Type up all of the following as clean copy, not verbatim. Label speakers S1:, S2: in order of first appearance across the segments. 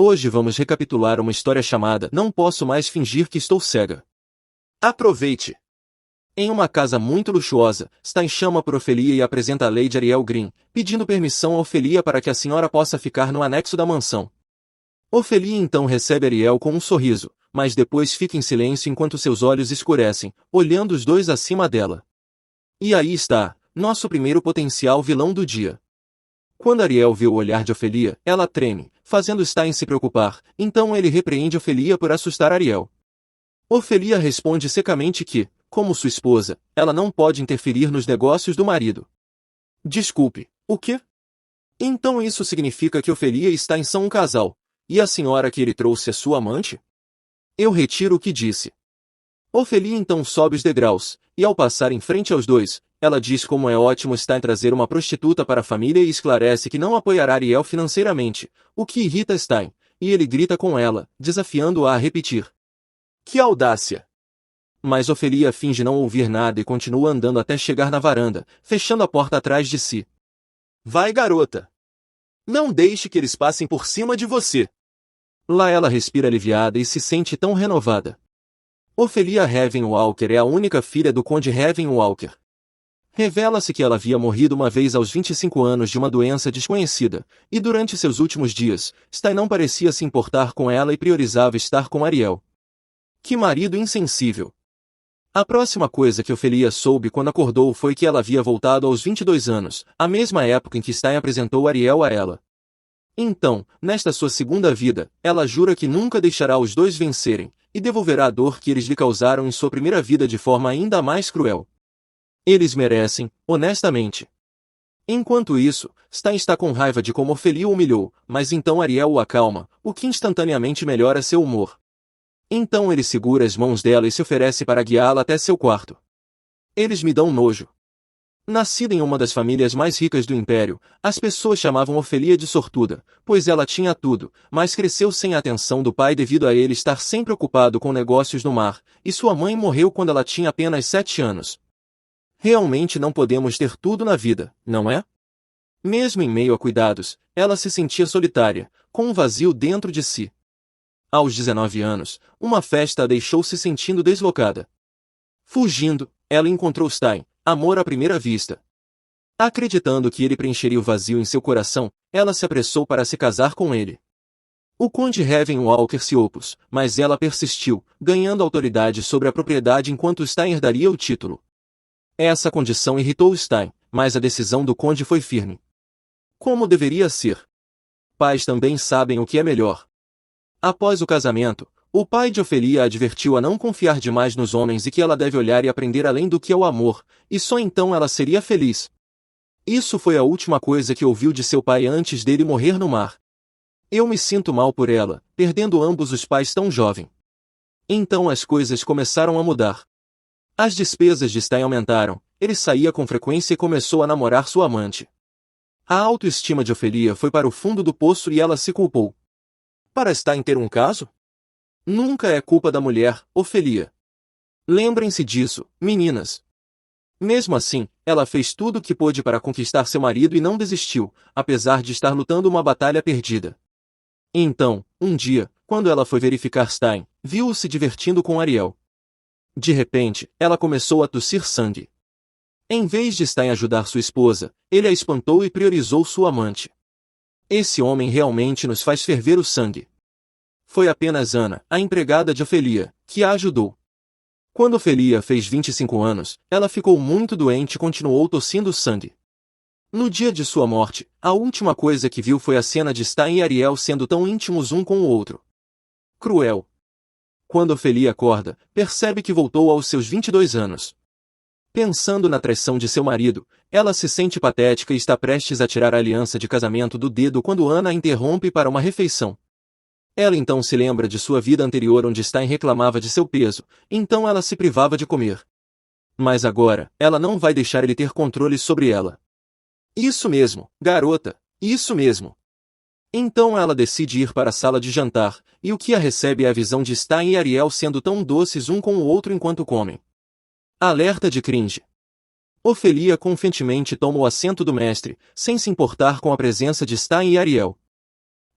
S1: Hoje vamos recapitular uma história chamada Não Posso Mais Fingir que Estou Cega. Aproveite! Em uma casa muito luxuosa, Stein chama por Ofelia e apresenta a Lady Ariel Green, pedindo permissão a Ofelia para que a senhora possa ficar no anexo da mansão. Ofelia então recebe Ariel com um sorriso, mas depois fica em silêncio enquanto seus olhos escurecem, olhando os dois acima dela. E aí está, nosso primeiro potencial vilão do dia. Quando Ariel vê o olhar de Ofelia, ela treme, fazendo Stein se preocupar, então ele repreende Ofelia por assustar Ariel. Ofelia responde secamente que, como sua esposa, ela não pode interferir nos negócios do marido. Desculpe, o quê? Então isso significa que Ofelia e Stein são um casal, e a senhora que ele trouxe é sua amante? Eu retiro o que disse. Ofelia então sobe os degraus, e ao passar em frente aos dois, ela diz como é ótimo Stein trazer uma prostituta para a família e esclarece que não apoiará Ariel financeiramente, o que irrita Stein, e ele grita com ela, desafiando-a a repetir. Que audácia! Mas Ofelia finge não ouvir nada e continua andando até chegar na varanda, fechando a porta atrás de si. Vai, garota! Não deixe que eles passem por cima de você! Lá ela respira aliviada e se sente tão renovada. Ofelia Raven Walker é a única filha do Conde Raven Walker. Revela-se que ela havia morrido uma vez aos 25 anos de uma doença desconhecida, e durante seus últimos dias, Stein não parecia se importar com ela e priorizava estar com Ariel. Que marido insensível! A próxima coisa que Ofelia soube quando acordou foi que ela havia voltado aos 22 anos, a mesma época em que Stein apresentou Ariel a ela. Então, nesta sua segunda vida, ela jura que nunca deixará os dois vencerem, e devolverá a dor que eles lhe causaram em sua primeira vida de forma ainda mais cruel. Eles merecem, honestamente. Enquanto isso, Stein está com raiva de como Ofelia o humilhou, mas então Ariel o acalma, o que instantaneamente melhora seu humor. Então ele segura as mãos dela e se oferece para guiá-la até seu quarto. Eles me dão nojo. Nascida em uma das famílias mais ricas do império, as pessoas chamavam Ofelia de sortuda, pois ela tinha tudo, mas cresceu sem a atenção do pai devido a ele estar sempre ocupado com negócios no mar, e sua mãe morreu quando ela tinha apenas 7 anos. Realmente não podemos ter tudo na vida, não é? Mesmo em meio a cuidados, ela se sentia solitária, com um vazio dentro de si. Aos 19 anos, uma festa a deixou se sentindo deslocada. Fugindo, ela encontrou Stein, amor à primeira vista. Acreditando que ele preencheria o vazio em seu coração, ela se apressou para se casar com ele. O Conde Raven Walker se opôs, mas ela persistiu, ganhando autoridade sobre a propriedade enquanto Stein herdaria o título. Essa condição irritou Stein, mas a decisão do conde foi firme. Como deveria ser. Pais também sabem o que é melhor. Após o casamento, o pai de Ofelia a advertiu a não confiar demais nos homens e que ela deve olhar e aprender além do que é o amor, e só então ela seria feliz. Isso foi a última coisa que ouviu de seu pai antes dele morrer no mar. Eu me sinto mal por ela, perdendo ambos os pais tão jovem. Então as coisas começaram a mudar. As despesas de Stein aumentaram, ele saía com frequência e começou a namorar sua amante. A autoestima de Ofelia foi para o fundo do poço e ela se culpou. Para Stein ter um caso? Nunca é culpa da mulher, Ofelia. Lembrem-se disso, meninas. Mesmo assim, ela fez tudo o que pôde para conquistar seu marido e não desistiu, apesar de estar lutando uma batalha perdida. Então, um dia, quando ela foi verificar Stein, viu-o se divertindo com Ariel. De repente, ela começou a tossir sangue. Em vez de Stein ajudar sua esposa, ele a espantou e priorizou sua amante. Esse homem realmente nos faz ferver o sangue. Foi apenas Ana, a empregada de Ofelia, que a ajudou. Quando Ofelia fez 25 anos, ela ficou muito doente e continuou tossindo sangue. No dia de sua morte, a última coisa que viu foi a cena de Stein e Ariel sendo tão íntimos um com o outro. Cruel. Quando Ofelia acorda, percebe que voltou aos seus 22 anos. Pensando na traição de seu marido, ela se sente patética e está prestes a tirar a aliança de casamento do dedo quando Ana a interrompe para uma refeição. Ela então se lembra de sua vida anterior onde Stein reclamava de seu peso, então ela se privava de comer. Mas agora, ela não vai deixar ele ter controle sobre ela. Isso mesmo, garota, isso mesmo. Então ela decide ir para a sala de jantar, e o que a recebe é a visão de Stein e Ariel sendo tão doces um com o outro enquanto comem. Alerta de cringe. Ofelia confiantemente toma o assento do mestre, sem se importar com a presença de Stein e Ariel.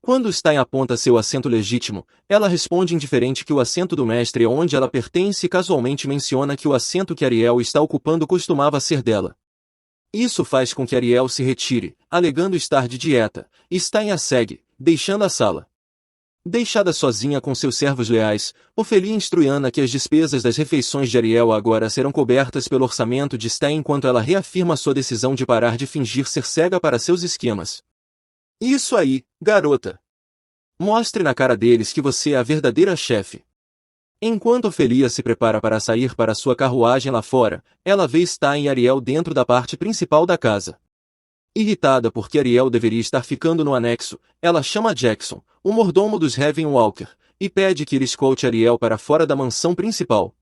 S1: Quando Stein aponta seu assento legítimo, ela responde indiferente que o assento do mestre é onde ela pertence e casualmente menciona que o assento que Ariel está ocupando costumava ser dela. Isso faz com que Ariel se retire, alegando estar de dieta, e Stein a segue, deixando a sala. Deixada sozinha com seus servos leais, Ofelia instrui Ana que as despesas das refeições de Ariel agora serão cobertas pelo orçamento de Stein enquanto ela reafirma sua decisão de parar de fingir ser cega para seus esquemas. Isso aí, garota! Mostre na cara deles que você é a verdadeira chefe. Enquanto Ofelia se prepara para sair para sua carruagem lá fora, ela vê Stein e Ariel dentro da parte principal da casa. Irritada porque Ariel deveria estar ficando no anexo, ela chama Jackson, o mordomo dos Ravenwalker, e pede que ele escolte Ariel para fora da mansão principal.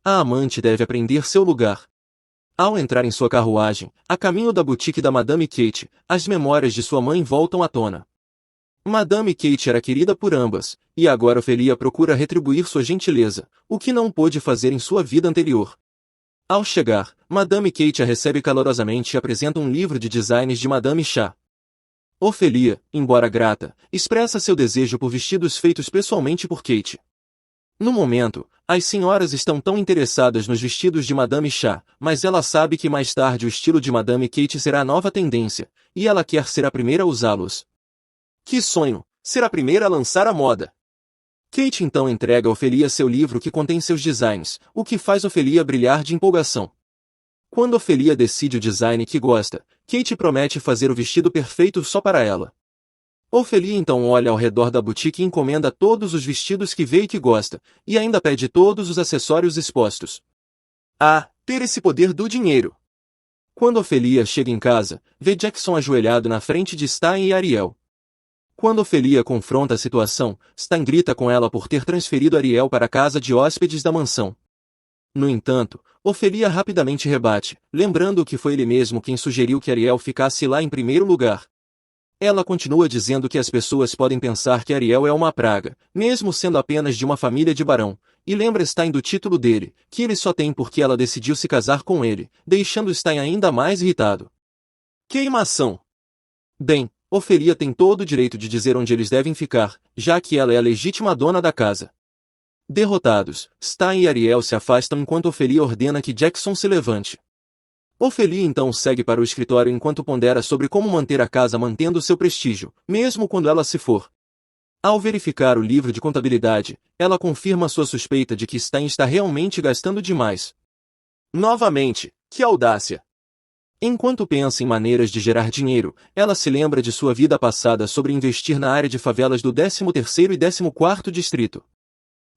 S1: A amante deve aprender seu lugar. Ao entrar em sua carruagem, a caminho da boutique da Madame Kate, as memórias de sua mãe voltam à tona. Madame Kate era querida por ambas, e agora Ofelia procura retribuir sua gentileza, o que não pôde fazer em sua vida anterior. Ao chegar, Madame Kate a recebe calorosamente e apresenta um livro de designs de Madame Chá. Ofelia, embora grata, expressa seu desejo por vestidos feitos pessoalmente por Kate. No momento, as senhoras estão tão interessadas nos vestidos de Madame Chá, mas ela sabe que mais tarde o estilo de Madame Kate será a nova tendência, e ela quer ser a primeira a usá-los. Que sonho, ser a primeira a lançar a moda! Kate então entrega a Ofelia seu livro que contém seus designs, o que faz Ofelia brilhar de empolgação. Quando Ofelia decide o design que gosta, Kate promete fazer o vestido perfeito só para ela. Ofelia então olha ao redor da boutique e encomenda todos os vestidos que vê e que gosta, e ainda pede todos os acessórios expostos. Ah, ter esse poder do dinheiro! Quando Ofelia chega em casa, vê Jackson ajoelhado na frente de Stein e Ariel. Quando Ofelia confronta a situação, Stein grita com ela por ter transferido Ariel para a casa de hóspedes da mansão. No entanto, Ofelia rapidamente rebate, lembrando que foi ele mesmo quem sugeriu que Ariel ficasse lá em primeiro lugar. Ela continua dizendo que as pessoas podem pensar que Ariel é uma praga, mesmo sendo apenas de uma família de barão, e lembra Stein do título dele, que ele só tem porque ela decidiu se casar com ele, deixando Stein ainda mais irritado. Queimação! Bem, Ofelia tem todo o direito de dizer onde eles devem ficar, já que ela é a legítima dona da casa. Derrotados, Stein e Ariel se afastam enquanto Ofelia ordena que Jackson se levante. Ofelia então segue para o escritório enquanto pondera sobre como manter a casa mantendo seu prestígio, mesmo quando ela se for. Ao verificar o livro de contabilidade, ela confirma sua suspeita de que Stein está realmente gastando demais. Novamente, que audácia! Enquanto pensa em maneiras de gerar dinheiro, ela se lembra de sua vida passada sobre investir na área de favelas do 13º e 14º distrito.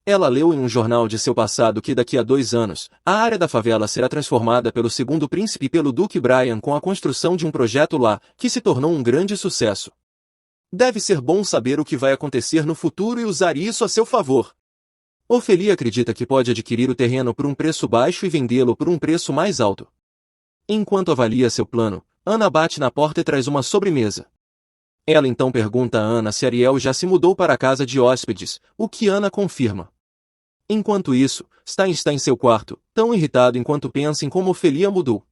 S1: Ela leu em um jornal de seu passado que daqui a 2 anos, a área da favela será transformada pelo segundo príncipe e pelo Duque Brian com a construção de um projeto lá, que se tornou um grande sucesso. Deve ser bom saber o que vai acontecer no futuro e usar isso a seu favor. Ofelia acredita que pode adquirir o terreno por um preço baixo e vendê-lo por um preço mais alto. Enquanto avalia seu plano, Ana bate na porta e traz uma sobremesa. Ela então pergunta a Ana se Ariel já se mudou para a casa de hóspedes, o que Ana confirma. Enquanto isso, Stein está em seu quarto, tão irritado enquanto pensa em como Ofelia mudou.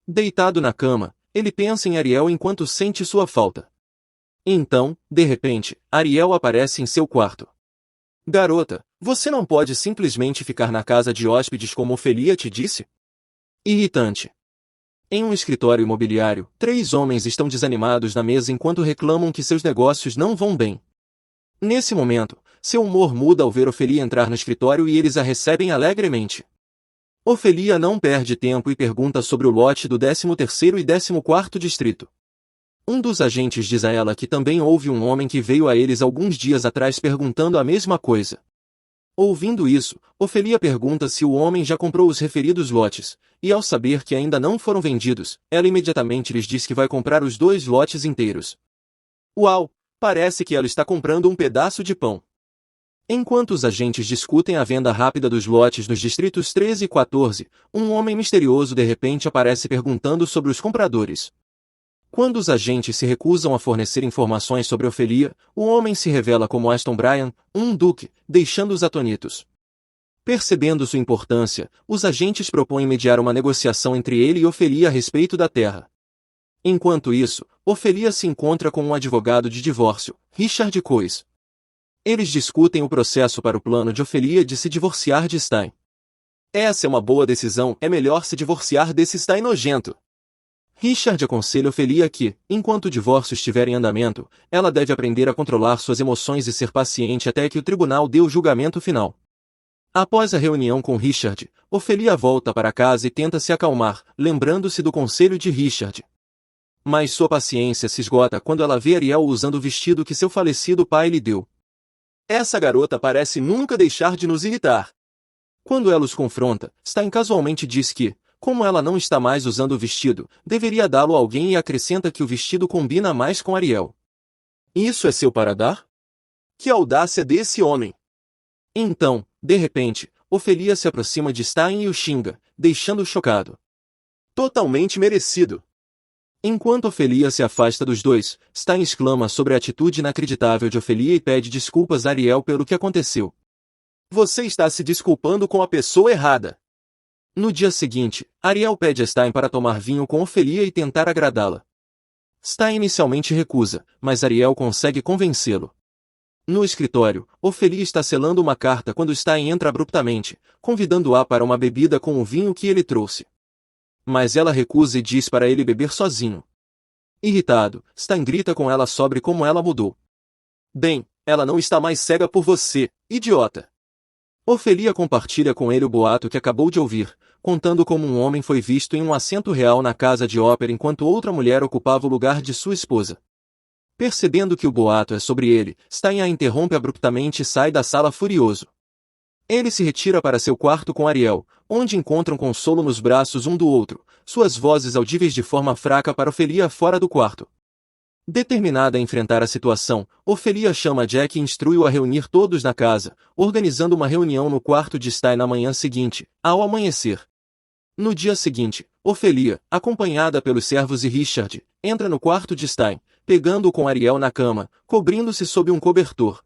S1: Deitado na cama, ele pensa em Ariel enquanto sente sua falta. Então, de repente, Ariel aparece em seu quarto. Garota, você não pode simplesmente ficar na casa de hóspedes como Ofelia te disse? Irritante. Em um escritório imobiliário, 3 homens estão desanimados na mesa enquanto reclamam que seus negócios não vão bem. Nesse momento, seu humor muda ao ver Ofelia entrar no escritório e eles a recebem alegremente. Ofelia não perde tempo e pergunta sobre o lote do 13º e 14º distrito. Um dos agentes diz a ela que também houve um homem que veio a eles alguns dias atrás perguntando a mesma coisa. Ouvindo isso, Ofelia pergunta se o homem já comprou os referidos lotes, e ao saber que ainda não foram vendidos, ela imediatamente lhes diz que vai comprar os 2 lotes inteiros. Uau! Parece que ela está comprando um pedaço de pão. Enquanto os agentes discutem a venda rápida dos lotes nos distritos 13 e 14, um homem misterioso de repente aparece perguntando sobre os compradores. Quando os agentes se recusam a fornecer informações sobre Ofelia, o homem se revela como Aston Brian, um duque, deixando-os atônitos. Percebendo sua importância, os agentes propõem mediar uma negociação entre ele e Ofelia a respeito da terra. Enquanto isso, Ofelia se encontra com um advogado de divórcio, Richard Cois. Eles discutem o processo para o plano de Ofelia de se divorciar de Stein. Essa é uma boa decisão, é melhor se divorciar desse Stein nojento. Richard aconselha Ofelia que, enquanto o divórcio estiver em andamento, ela deve aprender a controlar suas emoções e ser paciente até que o tribunal dê o julgamento final. Após a reunião com Richard, Ofelia volta para casa e tenta se acalmar, lembrando-se do conselho de Richard. Mas sua paciência se esgota quando ela vê Ariel usando o vestido que seu falecido pai lhe deu. Essa garota parece nunca deixar de nos irritar. Quando ela os confronta, Stein casualmente diz que, como ela não está mais usando o vestido, deveria dá-lo a alguém e acrescenta que o vestido combina mais com Ariel. Isso é seu para dar? Que audácia desse homem! Então, de repente, Ofelia se aproxima de Stein e o xinga, deixando-o chocado. Totalmente merecido! Enquanto Ofelia se afasta dos dois, Stein exclama sobre a atitude inacreditável de Ofelia e pede desculpas a Ariel pelo que aconteceu. Você está se desculpando com a pessoa errada. No dia seguinte, Ariel pede a Stein para tomar vinho com Ofelia e tentar agradá-la. Stein inicialmente recusa, mas Ariel consegue convencê-lo. No escritório, Ofelia está selando uma carta quando Stein entra abruptamente, convidando-a para uma bebida com o vinho que ele trouxe. Mas ela recusa e diz para ele beber sozinho. Irritado, Stein grita com ela sobre como ela mudou. Bem, ela não está mais cega por você, idiota. Ofelia compartilha com ele o boato que acabou de ouvir, contando como um homem foi visto em um assento real na casa de ópera enquanto outra mulher ocupava o lugar de sua esposa. Percebendo que o boato é sobre ele, Stein a interrompe abruptamente e sai da sala furioso. Ele se retira para seu quarto com Ariel, onde encontram consolo nos braços um do outro, suas vozes audíveis de forma fraca para Ofelia fora do quarto. Determinada a enfrentar a situação, Ofelia chama Jack e instrui-o a reunir todos na casa, organizando uma reunião no quarto de Stein na manhã seguinte, ao amanhecer. No dia seguinte, Ofelia, acompanhada pelos servos e Richard, entra no quarto de Stein, pegando-o com Ariel na cama, cobrindo-se sob um cobertor.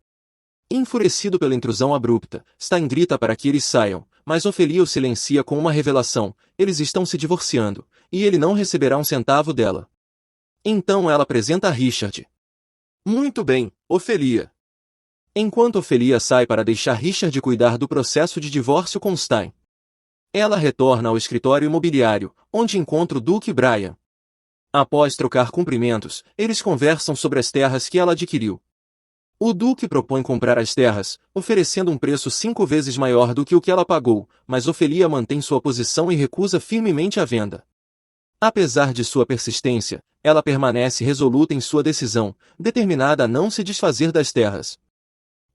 S1: Enfurecido pela intrusão abrupta, Stein grita para que eles saiam, mas Ofelia o silencia com uma revelação: eles estão se divorciando, e ele não receberá um centavo dela. Então ela apresenta a Richard. Muito bem, Ofelia. Enquanto Ofelia sai para deixar Richard cuidar do processo de divórcio com Stein, ela retorna ao escritório imobiliário, onde encontra o Duque Brian. Após trocar cumprimentos, eles conversam sobre as terras que ela adquiriu. O Duque propõe comprar as terras, oferecendo um preço 5 vezes maior do que o que ela pagou, mas Ofelia mantém sua posição e recusa firmemente a venda. Apesar de sua persistência, ela permanece resoluta em sua decisão, determinada a não se desfazer das terras.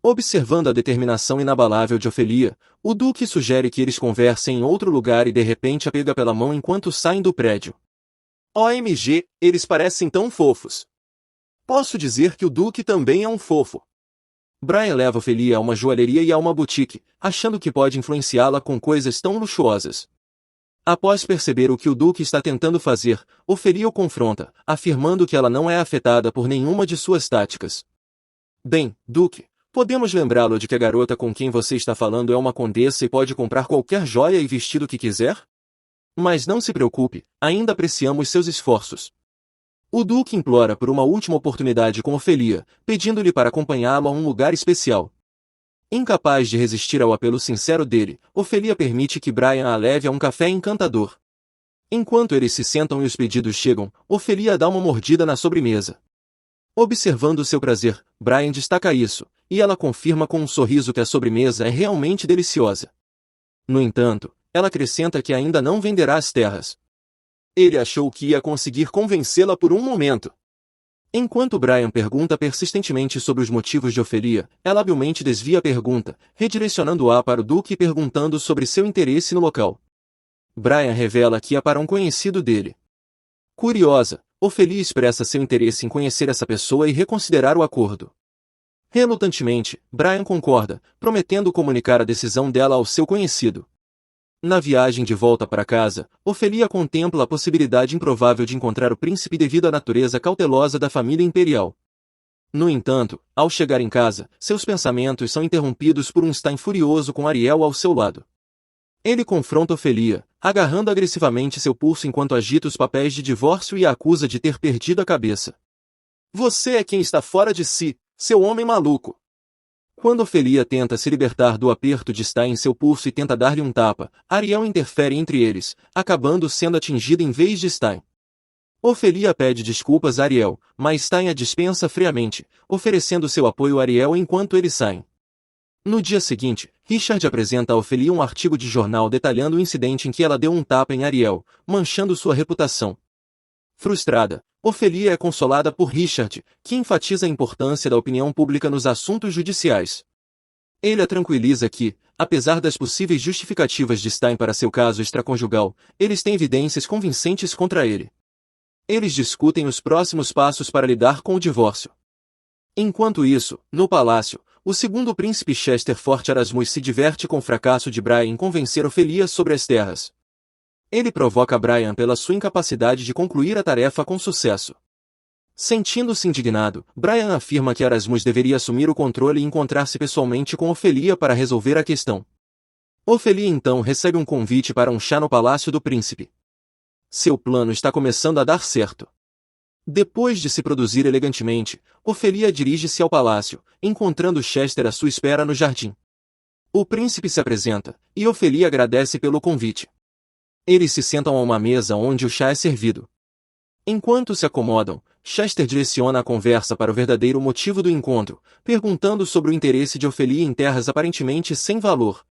S1: Observando a determinação inabalável de Ofelia, o Duque sugere que eles conversem em outro lugar e de repente a pega pela mão enquanto saem do prédio. OMG, eles parecem tão fofos. Posso dizer que o Duque também é um fofo. Brian leva Ofelia a uma joalheria e a uma boutique, achando que pode influenciá-la com coisas tão luxuosas. Após perceber o que o Duque está tentando fazer, Ofelia o confronta, afirmando que ela não é afetada por nenhuma de suas táticas. Bem, Duque, podemos lembrá-lo de que a garota com quem você está falando é uma condessa e pode comprar qualquer joia e vestido que quiser? Mas não se preocupe, ainda apreciamos seus esforços. O Duque implora por uma última oportunidade com Ofelia, pedindo-lhe para acompanhá-lo a um lugar especial. Incapaz de resistir ao apelo sincero dele, Ofelia permite que Brian a leve a um café encantador. Enquanto eles se sentam e os pedidos chegam, Ofelia dá uma mordida na sobremesa. Observando seu prazer, Brian destaca isso, e ela confirma com um sorriso que a sobremesa é realmente deliciosa. No entanto, ela acrescenta que ainda não venderá as terras. Ele achou que ia conseguir convencê-la por um momento. Enquanto Brian pergunta persistentemente sobre os motivos de Ofelia, ela habilmente desvia a pergunta, redirecionando-a para o Duque e perguntando sobre seu interesse no local. Brian revela que é para um conhecido dele. Curiosa, Ofelia expressa seu interesse em conhecer essa pessoa e reconsiderar o acordo. Relutantemente, Brian concorda, prometendo comunicar a decisão dela ao seu conhecido. Na viagem de volta para casa, Ofelia contempla a possibilidade improvável de encontrar o príncipe devido à natureza cautelosa da família imperial. No entanto, ao chegar em casa, seus pensamentos são interrompidos por um Stein furioso com Ariel ao seu lado. Ele confronta Ofelia, agarrando agressivamente seu pulso enquanto agita os papéis de divórcio e a acusa de ter perdido a cabeça. Você é quem está fora de si, seu homem maluco. Quando Ofelia tenta se libertar do aperto de Stein em seu pulso e tenta dar-lhe um tapa, Ariel interfere entre eles, acabando sendo atingida em vez de Stein. Ofelia pede desculpas a Ariel, mas Stein a dispensa friamente, oferecendo seu apoio a Ariel enquanto eles saem. No dia seguinte, Richard apresenta a Ofelia um artigo de jornal detalhando o incidente em que ela deu um tapa em Ariel, manchando sua reputação. Frustrada, Ofelia é consolada por Richard, que enfatiza a importância da opinião pública nos assuntos judiciais. Ele a tranquiliza que, apesar das possíveis justificativas de Stein para seu caso extraconjugal, eles têm evidências convincentes contra ele. Eles discutem os próximos passos para lidar com o divórcio. Enquanto isso, no palácio, o segundo príncipe Chester Fort Erasmus se diverte com o fracasso de Brian em convencer Ofelia sobre as terras. Ele provoca Brian pela sua incapacidade de concluir a tarefa com sucesso. Sentindo-se indignado, Brian afirma que Erasmus deveria assumir o controle e encontrar-se pessoalmente com Ofelia para resolver a questão. Ofelia então recebe um convite para um chá no palácio do príncipe. Seu plano está começando a dar certo. Depois de se produzir elegantemente, Ofelia dirige-se ao palácio, encontrando Chester à sua espera no jardim. O príncipe se apresenta, e Ofelia agradece pelo convite. Eles se sentam a uma mesa onde o chá é servido. Enquanto se acomodam, Chester direciona a conversa para o verdadeiro motivo do encontro, perguntando sobre o interesse de Ofelia em terras aparentemente sem valor.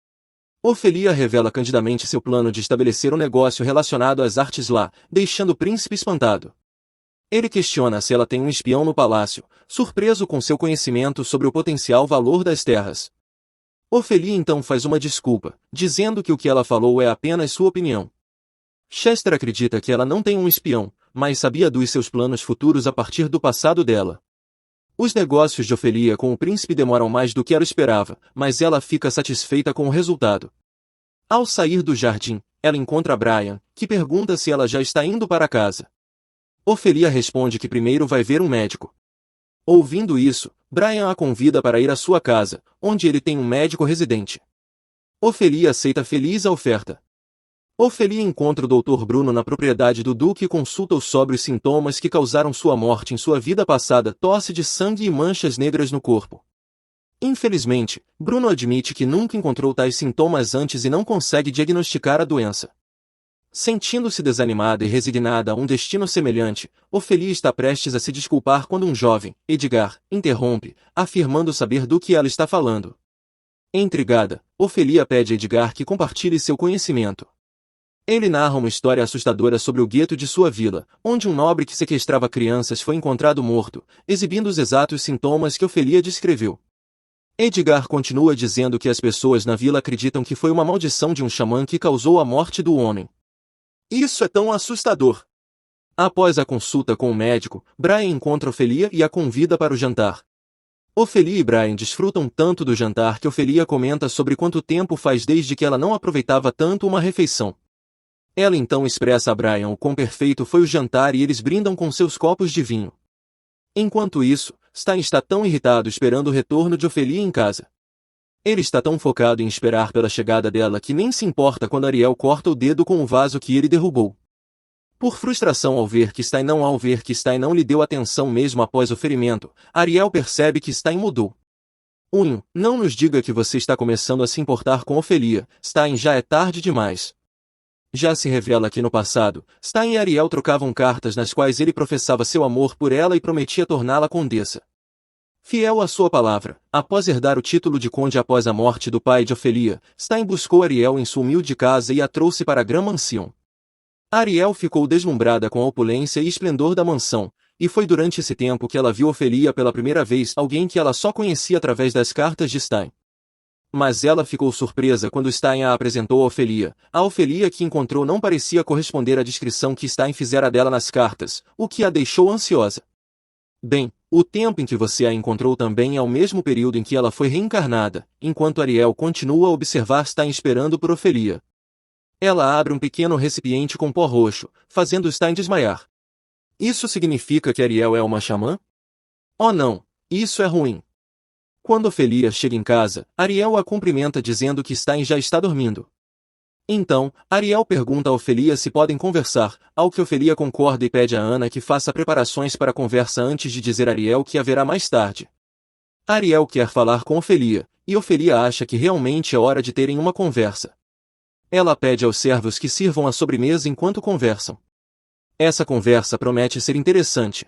S1: Ofelia revela candidamente seu plano de estabelecer um negócio relacionado às artes lá, deixando o príncipe espantado. Ele questiona se ela tem um espião no palácio, surpreso com seu conhecimento sobre o potencial valor das terras. Ofelia então faz uma desculpa, dizendo que o que ela falou é apenas sua opinião. Chester acredita que ela não tem um espião, mas sabia dos seus planos futuros a partir do passado dela. Os negócios de Ofelia com o príncipe demoram mais do que ela esperava, mas ela fica satisfeita com o resultado. Ao sair do jardim, ela encontra Brian, que pergunta se ela já está indo para casa. Ofelia responde que primeiro vai ver um médico. Ouvindo isso, Brian a convida para ir à sua casa, onde ele tem um médico residente. Ofelia aceita feliz a oferta. Ofelia encontra o Dr. Bruno na propriedade do Duque e consulta-o sobre os sintomas que causaram sua morte em sua vida passada: tosse de sangue e manchas negras no corpo. Infelizmente, Bruno admite que nunca encontrou tais sintomas antes e não consegue diagnosticar a doença. Sentindo-se desanimada e resignada a um destino semelhante, Ofelia está prestes a se desculpar quando um jovem, Edgar, interrompe, afirmando saber do que ela está falando. Intrigada, Ofelia pede a Edgar que compartilhe seu conhecimento. Ele narra uma história assustadora sobre o gueto de sua vila, onde um nobre que sequestrava crianças foi encontrado morto, exibindo os exatos sintomas que Ofelia descreveu. Edgar continua dizendo que as pessoas na vila acreditam que foi uma maldição de um xamã que causou a morte do homem. Isso é tão assustador! Após a consulta com o médico, Brian encontra Ofelia e a convida para o jantar. Ofelia e Brian desfrutam tanto do jantar que Ofelia comenta sobre quanto tempo faz desde que ela não aproveitava tanto uma refeição. Ela então expressa a Brian o quão perfeito foi o jantar e eles brindam com seus copos de vinho. Enquanto isso, Stein está tão irritado esperando o retorno de Ofelia em casa. Ele está tão focado em esperar pela chegada dela que nem se importa quando Ariel corta o dedo com o vaso que ele derrubou. Por frustração ao ver que Stein não lhe deu atenção mesmo após o ferimento, Ariel percebe que Stein mudou. Não nos diga que você está começando a se importar com Ofelia, Stein, já é tarde demais. Já se revela que no passado, Stein e Ariel trocavam cartas nas quais ele professava seu amor por ela e prometia torná-la condessa. Fiel à sua palavra, após herdar o título de conde após a morte do pai de Ofelia, Stein buscou Ariel em sua humilde casa e a trouxe para a Gran Mansion. Ariel ficou deslumbrada com a opulência e esplendor da mansão, e foi durante esse tempo que ela viu Ofelia pela primeira vez, alguém que ela só conhecia através das cartas de Stein. Mas ela ficou surpresa quando Stein a apresentou a Ofelia. A Ofelia que encontrou não parecia corresponder à descrição que Stein fizera dela nas cartas, o que a deixou ansiosa. Bem, o tempo em que você a encontrou também é o mesmo período em que ela foi reencarnada, enquanto Ariel continua a observar Stein esperando por Ofelia. Ela abre um pequeno recipiente com pó roxo, fazendo Stein desmaiar. Isso significa que Ariel é uma xamã? Oh não, isso é ruim. Quando Ofelia chega em casa, Ariel a cumprimenta dizendo que Stein já está dormindo. Então, Ariel pergunta a Ofelia se podem conversar, ao que Ofelia concorda e pede a Ana que faça preparações para a conversa antes de dizer a Ariel que haverá mais tarde. Ariel quer falar com Ofelia, e Ofelia acha que realmente é hora de terem uma conversa. Ela pede aos servos que sirvam a sobremesa enquanto conversam. Essa conversa promete ser interessante.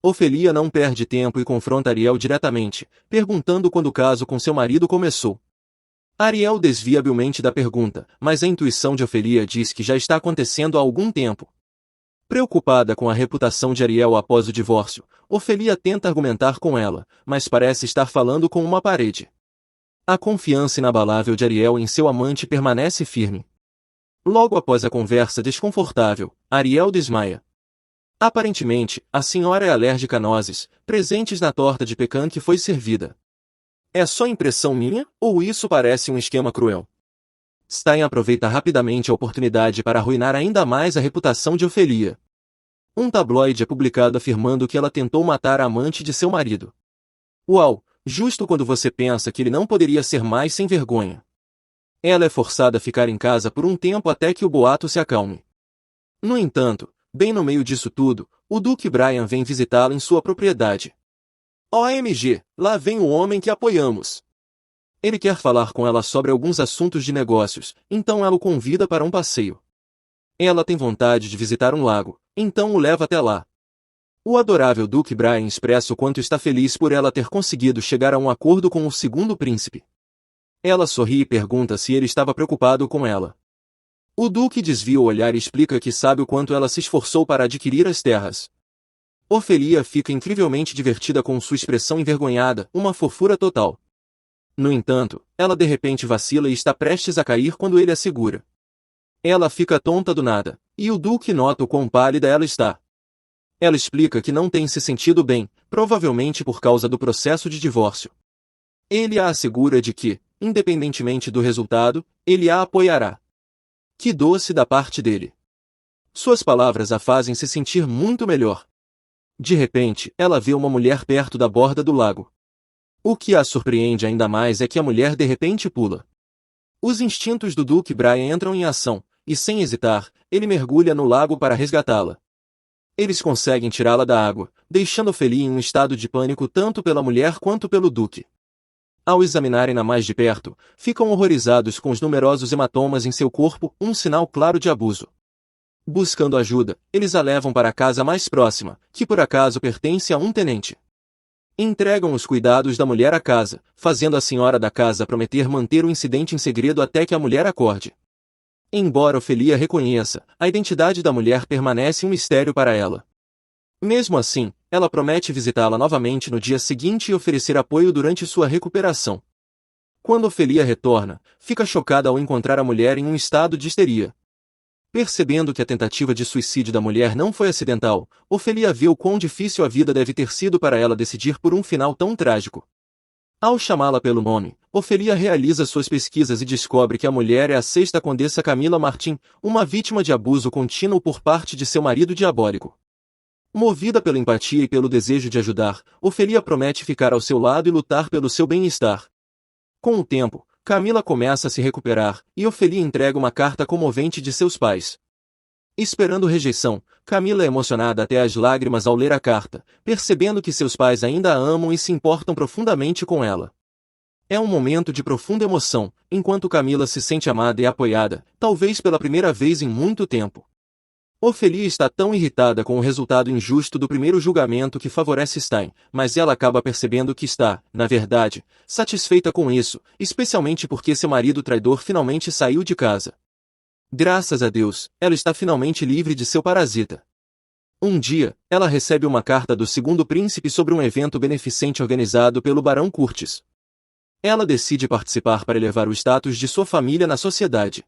S1: Ofelia não perde tempo e confronta Ariel diretamente, perguntando quando o caso com seu marido começou. Ariel desvia habilmente da pergunta, mas a intuição de Ofelia diz que já está acontecendo há algum tempo. Preocupada com a reputação de Ariel após o divórcio, Ofelia tenta argumentar com ela, mas parece estar falando com uma parede. A confiança inabalável de Ariel em seu amante permanece firme. Logo após a conversa desconfortável, Ariel desmaia. Aparentemente, a senhora é alérgica a nozes, presentes na torta de pecan que foi servida. É só impressão minha, ou isso parece um esquema cruel? Stein aproveita rapidamente a oportunidade para arruinar ainda mais a reputação de Ofelia. Um tabloide é publicado afirmando que ela tentou matar a amante de seu marido. Uau, justo quando você pensa que ele não poderia ser mais sem vergonha. Ela é forçada a ficar em casa por um tempo até que o boato se acalme. No entanto, bem no meio disso tudo, o Duque Brian vem visitá-la em sua propriedade. OMG, lá vem o homem que apoiamos. Ele quer falar com ela sobre alguns assuntos de negócios, então ela o convida para um passeio. Ela tem vontade de visitar um lago, então o leva até lá. O adorável Duque Brian expressa o quanto está feliz por ela ter conseguido chegar a um acordo com o segundo príncipe. Ela sorri e pergunta se ele estava preocupado com ela. O Duque desvia o olhar e explica que sabe o quanto ela se esforçou para adquirir as terras. Ofelia fica incrivelmente divertida com sua expressão envergonhada, uma fofura total. No entanto, ela de repente vacila e está prestes a cair quando ele a segura. Ela fica tonta do nada, e o Duque nota o quão pálida ela está. Ela explica que não tem se sentido bem, provavelmente por causa do processo de divórcio. Ele a assegura de que, independentemente do resultado, ele a apoiará. Que doce da parte dele. Suas palavras a fazem se sentir muito melhor. De repente, ela vê uma mulher perto da borda do lago. O que a surpreende ainda mais é que a mulher de repente pula. Os instintos do Duque Brian entram em ação, e sem hesitar, ele mergulha no lago para resgatá-la. Eles conseguem tirá-la da água, deixando Ofelia em um estado de pânico tanto pela mulher quanto pelo Duque. Ao examinarem-na mais de perto, ficam horrorizados com os numerosos hematomas em seu corpo, um sinal claro de abuso. Buscando ajuda, eles a levam para a casa mais próxima, que por acaso pertence a um tenente. Entregam os cuidados da mulher à casa, fazendo a senhora da casa prometer manter o incidente em segredo até que a mulher acorde. Embora Ofelia reconheça, a identidade da mulher permanece um mistério para ela. Mesmo assim, ela promete visitá-la novamente no dia seguinte e oferecer apoio durante sua recuperação. Quando Ofelia retorna, fica chocada ao encontrar a mulher em um estado de histeria. Percebendo que a tentativa de suicídio da mulher não foi acidental, Ofelia vê o quão difícil a vida deve ter sido para ela decidir por um final tão trágico. Ao chamá-la pelo nome, Ofelia realiza suas pesquisas e descobre que a mulher é a sexta condessa Camila Martin, uma vítima de abuso contínuo por parte de seu marido diabólico. Movida pela empatia e pelo desejo de ajudar, Ofelia promete ficar ao seu lado e lutar pelo seu bem-estar. Com o tempo, Camila começa a se recuperar, e Ofelia entrega uma carta comovente de seus pais. Esperando rejeição, Camila é emocionada até as lágrimas ao ler a carta, percebendo que seus pais ainda a amam e se importam profundamente com ela. É um momento de profunda emoção, enquanto Camila se sente amada e apoiada, talvez pela primeira vez em muito tempo. Ofelia está tão irritada com o resultado injusto do primeiro julgamento que favorece Stein, mas ela acaba percebendo que está, na verdade, satisfeita com isso, especialmente porque seu marido traidor finalmente saiu de casa. Graças a Deus, ela está finalmente livre de seu parasita. Um dia, ela recebe uma carta do segundo príncipe sobre um evento beneficente organizado pelo Barão Curtis. Ela decide participar para elevar o status de sua família na sociedade.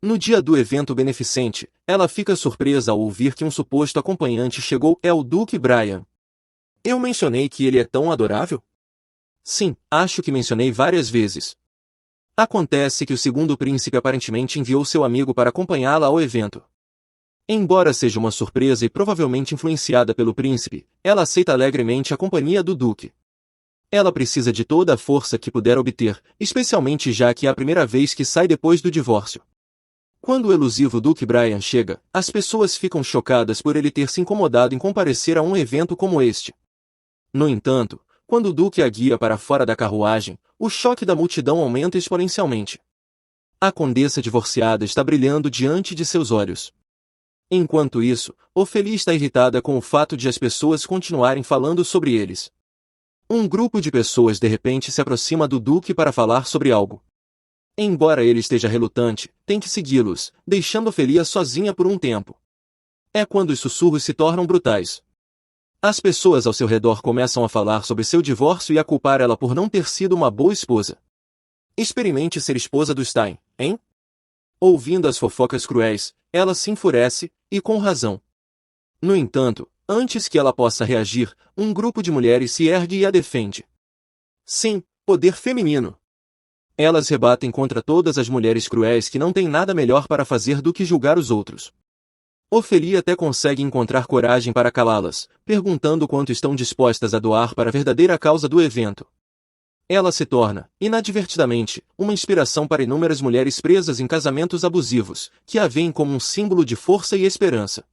S1: No dia do evento beneficente, ela fica surpresa ao ouvir que um suposto acompanhante chegou, é o Duque Brian. Eu mencionei que ele é tão adorável? Sim, acho que mencionei várias vezes. Acontece que o segundo príncipe aparentemente enviou seu amigo para acompanhá-la ao evento. Embora seja uma surpresa e provavelmente influenciada pelo príncipe, ela aceita alegremente a companhia do Duque. Ela precisa de toda a força que puder obter, especialmente já que é a primeira vez que sai depois do divórcio. Quando o elusivo Duke Brian chega, as pessoas ficam chocadas por ele ter se incomodado em comparecer a um evento como este. No entanto, quando o Duque a guia para fora da carruagem, o choque da multidão aumenta exponencialmente. A condessa divorciada está brilhando diante de seus olhos. Enquanto isso, Ofélia está irritada com o fato de as pessoas continuarem falando sobre eles. Um grupo de pessoas de repente se aproxima do Duque para falar sobre algo. Embora ele esteja relutante, tem que segui-los, deixando Ofélia sozinha por um tempo. É quando os sussurros se tornam brutais. As pessoas ao seu redor começam a falar sobre seu divórcio e a culpar ela por não ter sido uma boa esposa. Experimente ser esposa do Stein, hein? Ouvindo as fofocas cruéis, ela se enfurece, e com razão. No entanto, antes que ela possa reagir, um grupo de mulheres se ergue e a defende. Sim, poder feminino. Elas rebatem contra todas as mulheres cruéis que não têm nada melhor para fazer do que julgar os outros. Ofélia até consegue encontrar coragem para calá-las, perguntando quanto estão dispostas a doar para a verdadeira causa do evento. Ela se torna, inadvertidamente, uma inspiração para inúmeras mulheres presas em casamentos abusivos, que a veem como um símbolo de força e esperança.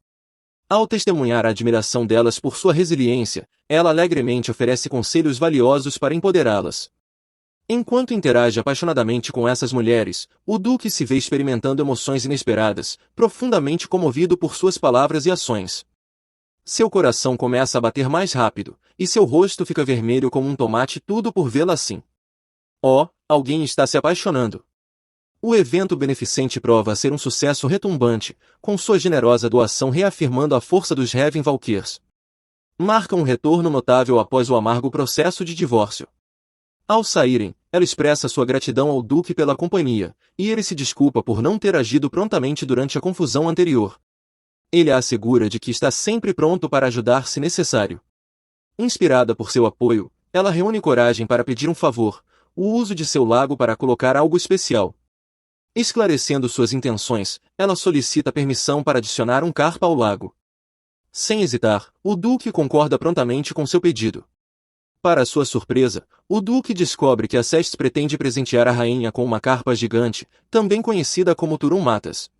S1: Ao testemunhar a admiração delas por sua resiliência, ela alegremente oferece conselhos valiosos para empoderá-las. Enquanto interage apaixonadamente com essas mulheres, o Duque se vê experimentando emoções inesperadas, profundamente comovido por suas palavras e ações. Seu coração começa a bater mais rápido, e seu rosto fica vermelho como um tomate, tudo por vê-la assim. Oh, alguém está se apaixonando. O evento beneficente prova ser um sucesso retumbante, com sua generosa doação reafirmando a força dos Raven Valkyrs. Marca um retorno notável após o amargo processo de divórcio. Ao saírem, ela expressa sua gratidão ao Duque pela companhia, e ele se desculpa por não ter agido prontamente durante a confusão anterior. Ele a assegura de que está sempre pronto para ajudar se necessário. Inspirada por seu apoio, ela reúne coragem para pedir um favor, o uso de seu lago para colocar algo especial. Esclarecendo suas intenções, ela solicita permissão para adicionar um carpa ao lago. Sem hesitar, o Duque concorda prontamente com seu pedido. Para sua surpresa, o Duque descobre que a Ceste pretende presentear a rainha com uma carpa gigante, também conhecida como Turum Matas.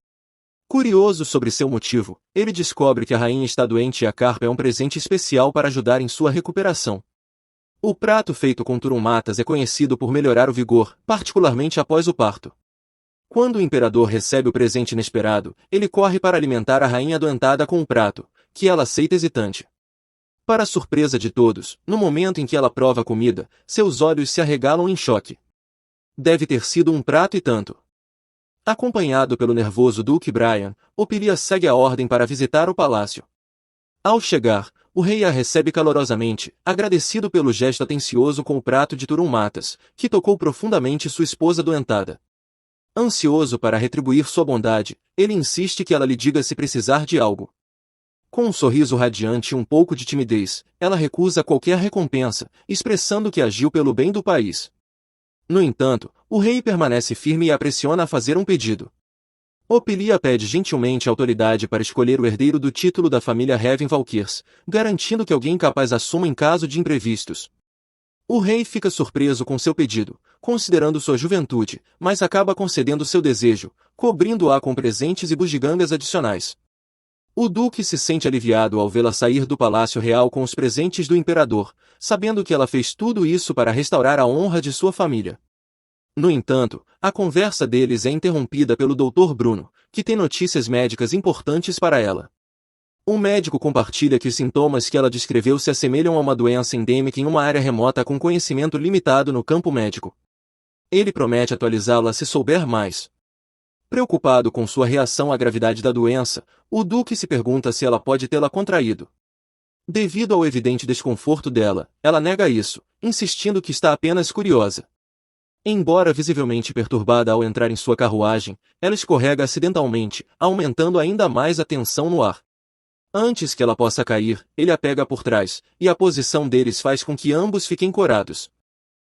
S1: Curioso sobre seu motivo, ele descobre que a rainha está doente e a carpa é um presente especial para ajudar em sua recuperação. O prato feito com Turum Matas é conhecido por melhorar o vigor, particularmente após o parto. Quando o imperador recebe o presente inesperado, ele corre para alimentar a rainha adoentada com o prato, que ela aceita hesitante. Para a surpresa de todos, no momento em que ela prova a comida, seus olhos se arregalam em choque. Deve ter sido um prato e tanto. Acompanhado pelo nervoso Duque Brian, Ofélia segue a ordem para visitar o palácio. Ao chegar, o rei a recebe calorosamente, agradecido pelo gesto atencioso com o prato de Turum Matas, que tocou profundamente sua esposa adoentada. Ansioso para retribuir sua bondade, ele insiste que ela lhe diga se precisar de algo. Com um sorriso radiante e um pouco de timidez, ela recusa qualquer recompensa, expressando que agiu pelo bem do país. No entanto, o rei permanece firme e a pressiona a fazer um pedido. Ofélia pede gentilmente a autoridade para escolher o herdeiro do título da família Raven Valkyrs, garantindo que alguém capaz assuma em caso de imprevistos. O rei fica surpreso com seu pedido, considerando sua juventude, mas acaba concedendo seu desejo, cobrindo-a com presentes e bugigangas adicionais. O Duque se sente aliviado ao vê-la sair do Palácio Real com os presentes do imperador, sabendo que ela fez tudo isso para restaurar a honra de sua família. No entanto, a conversa deles é interrompida pelo Dr. Bruno, que tem notícias médicas importantes para ela. O médico compartilha que os sintomas que ela descreveu se assemelham a uma doença endêmica em uma área remota com conhecimento limitado no campo médico. Ele promete atualizá-la se souber mais. Preocupado com sua reação à gravidade da doença, o Duque se pergunta se ela pode tê-la contraído. Devido ao evidente desconforto dela, ela nega isso, insistindo que está apenas curiosa. Embora visivelmente perturbada ao entrar em sua carruagem, ela escorrega acidentalmente, aumentando ainda mais a tensão no ar. Antes que ela possa cair, ele a pega por trás, e a posição deles faz com que ambos fiquem corados.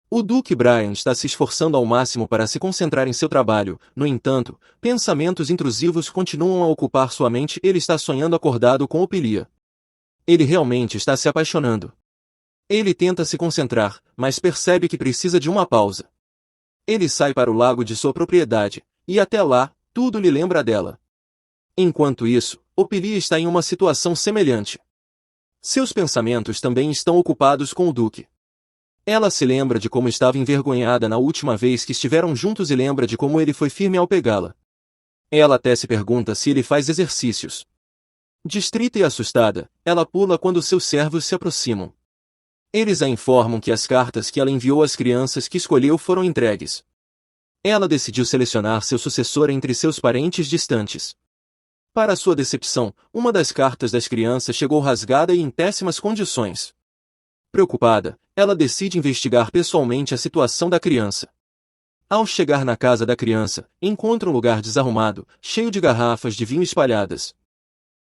S1: O Duque Brian está se esforçando ao máximo para se concentrar em seu trabalho, no entanto, pensamentos intrusivos continuam a ocupar sua mente. Ele está sonhando acordado com Ofélia. Ele realmente está se apaixonando. Ele tenta se concentrar, mas percebe que precisa de uma pausa. Ele sai para o lago de sua propriedade, e até lá, tudo lhe lembra dela. Enquanto isso, Opilia está em uma situação semelhante. Seus pensamentos também estão ocupados com o Duque. Ela se lembra de como estava envergonhada na última vez que estiveram juntos e lembra de como ele foi firme ao pegá-la. Ela até se pergunta se ele faz exercícios. Distrita e assustada, ela pula quando seus servos se aproximam. Eles a informam que as cartas que ela enviou às crianças que escolheu foram entregues. Ela decidiu selecionar seu sucessor entre seus parentes distantes. Para sua decepção, uma das cartas das crianças chegou rasgada e em péssimas condições. Preocupada, ela decide investigar pessoalmente a situação da criança. Ao chegar na casa da criança, encontra um lugar desarrumado, cheio de garrafas de vinho espalhadas.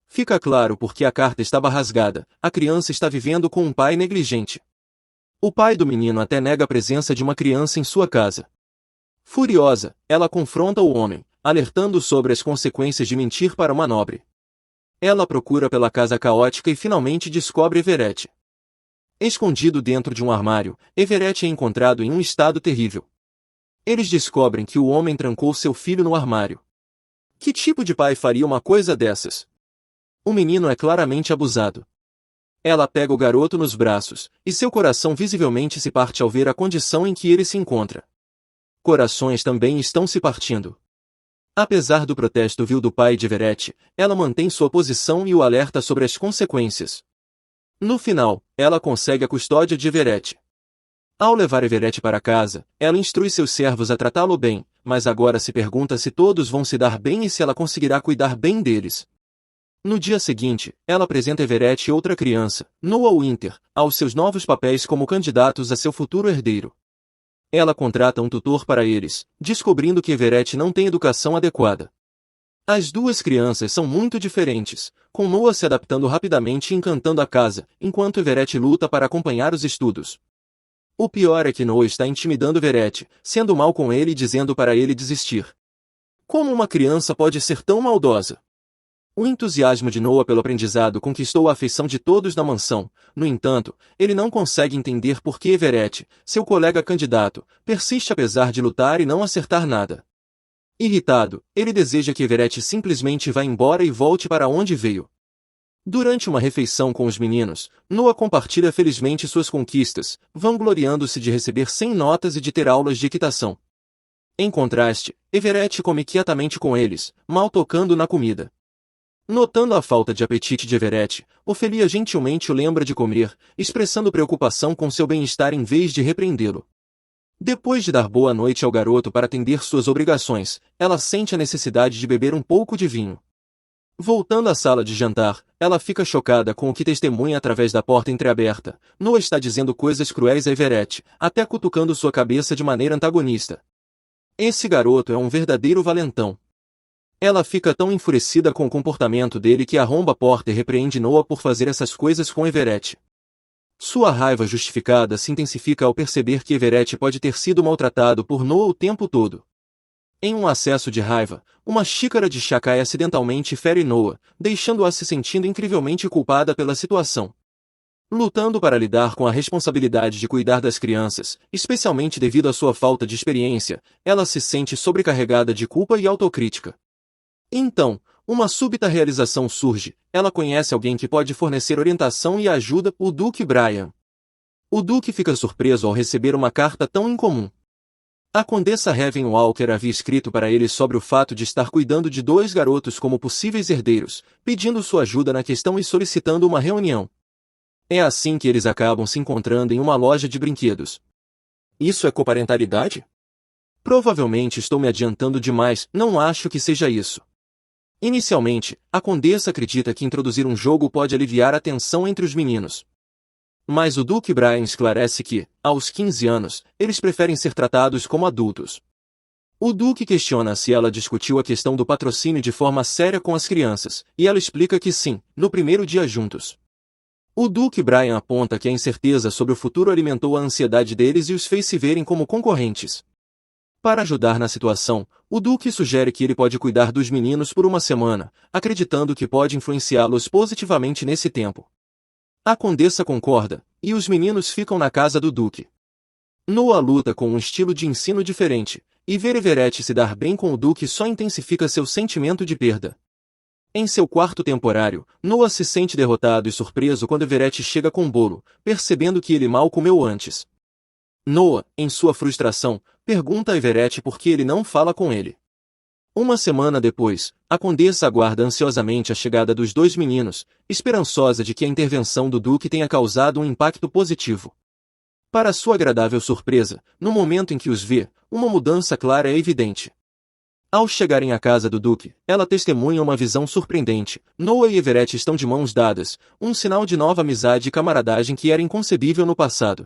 S1: Fica claro porque a carta estava rasgada, a criança está vivendo com um pai negligente. O pai do menino até nega a presença de uma criança em sua casa. Furiosa, ela confronta o homem, alertando sobre as consequências de mentir para uma nobre. Ela procura pela casa caótica e finalmente descobre Everett. Escondido dentro de um armário, Everett é encontrado em um estado terrível. Eles descobrem que o homem trancou seu filho no armário. Que tipo de pai faria uma coisa dessas? O menino é claramente abusado. Ela pega o garoto nos braços, e seu coração visivelmente se parte ao ver a condição em que ele se encontra. Corações também estão se partindo. Apesar do protesto vil do pai de Everett, ela mantém sua posição e o alerta sobre as consequências. No final, ela consegue a custódia de Everett. Ao levar Everett para casa, ela instrui seus servos a tratá-lo bem, mas agora se pergunta se todos vão se dar bem e se ela conseguirá cuidar bem deles. No dia seguinte, ela apresenta Everett e outra criança, Noah Winter, aos seus novos papéis como candidatos a seu futuro herdeiro. Ela contrata um tutor para eles, descobrindo que Everett não tem educação adequada. As duas crianças são muito diferentes, com Noah se adaptando rapidamente e encantando a casa, enquanto Everett luta para acompanhar os estudos. O pior é que Noah está intimidando Everett, sendo mal com ele e dizendo para ele desistir. Como uma criança pode ser tão maldosa? O entusiasmo de Noah pelo aprendizado conquistou a afeição de todos na mansão. No entanto, ele não consegue entender por que Everett, seu colega candidato, persiste apesar de lutar e não acertar nada. Irritado, ele deseja que Everett simplesmente vá embora e volte para onde veio. Durante uma refeição com os meninos, Noah compartilha felizmente suas conquistas, vangloriando-se de receber 100 notas e de ter aulas de equitação. Em contraste, Everett come quietamente com eles, mal tocando na comida. Notando a falta de apetite de Everett, Ofelia gentilmente o lembra de comer, expressando preocupação com seu bem-estar em vez de repreendê-lo. Depois de dar boa noite ao garoto para atender suas obrigações, ela sente a necessidade de beber um pouco de vinho. Voltando à sala de jantar, ela fica chocada com o que testemunha através da porta entreaberta. Noah está dizendo coisas cruéis a Everett, até cutucando sua cabeça de maneira antagonista. Esse garoto é um verdadeiro valentão. Ela fica tão enfurecida com o comportamento dele que arromba a porta e repreende Noah por fazer essas coisas com Everett. Sua raiva justificada se intensifica ao perceber que Everett pode ter sido maltratado por Noah o tempo todo. Em um acesso de raiva, uma xícara de chá cai acidentalmente e fere Noah, deixando-a se sentindo incrivelmente culpada pela situação. Lutando para lidar com a responsabilidade de cuidar das crianças, especialmente devido à sua falta de experiência, ela se sente sobrecarregada de culpa e autocrítica. Então, uma súbita realização surge, ela conhece alguém que pode fornecer orientação e ajuda, o Duque Brian. O Duque fica surpreso ao receber uma carta tão incomum. A Condessa Raven Walker havia escrito para ele sobre o fato de estar cuidando de 2 garotos como possíveis herdeiros, pedindo sua ajuda na questão e solicitando uma reunião. É assim que eles acabam se encontrando em uma loja de brinquedos. Isso é coparentalidade? Provavelmente estou me adiantando demais, não acho que seja isso. Inicialmente, a Condessa acredita que introduzir um jogo pode aliviar a tensão entre os meninos. Mas o Duque Brian esclarece que, aos 15 anos, eles preferem ser tratados como adultos. O Duque questiona se ela discutiu a questão do patrocínio de forma séria com as crianças, e ela explica que sim, no primeiro dia juntos. O Duque Brian aponta que a incerteza sobre o futuro alimentou a ansiedade deles e os fez se verem como concorrentes. Para ajudar na situação, o Duque sugere que ele pode cuidar dos meninos por uma semana, acreditando que pode influenciá-los positivamente nesse tempo. A Condessa concorda, e os meninos ficam na casa do Duque. Noah luta com um estilo de ensino diferente, E ver Everett se dar bem com o Duque só intensifica seu sentimento de perda. Em seu quarto temporário, Noah se sente derrotado e surpreso quando Everett chega com um bolo, percebendo que ele mal comeu antes. Noah, em sua frustração, pergunta a Everett por que ele não fala com ele. Uma semana depois, a condessa aguarda ansiosamente a chegada dos dois meninos, esperançosa de que a intervenção do Duque tenha causado um impacto positivo. Para sua agradável surpresa, no momento em que os vê, uma mudança clara é evidente. Ao chegarem à casa do Duque, ela testemunha uma visão surpreendente. Noah e Everett estão de mãos dadas, um sinal de nova amizade e camaradagem que era inconcebível no passado.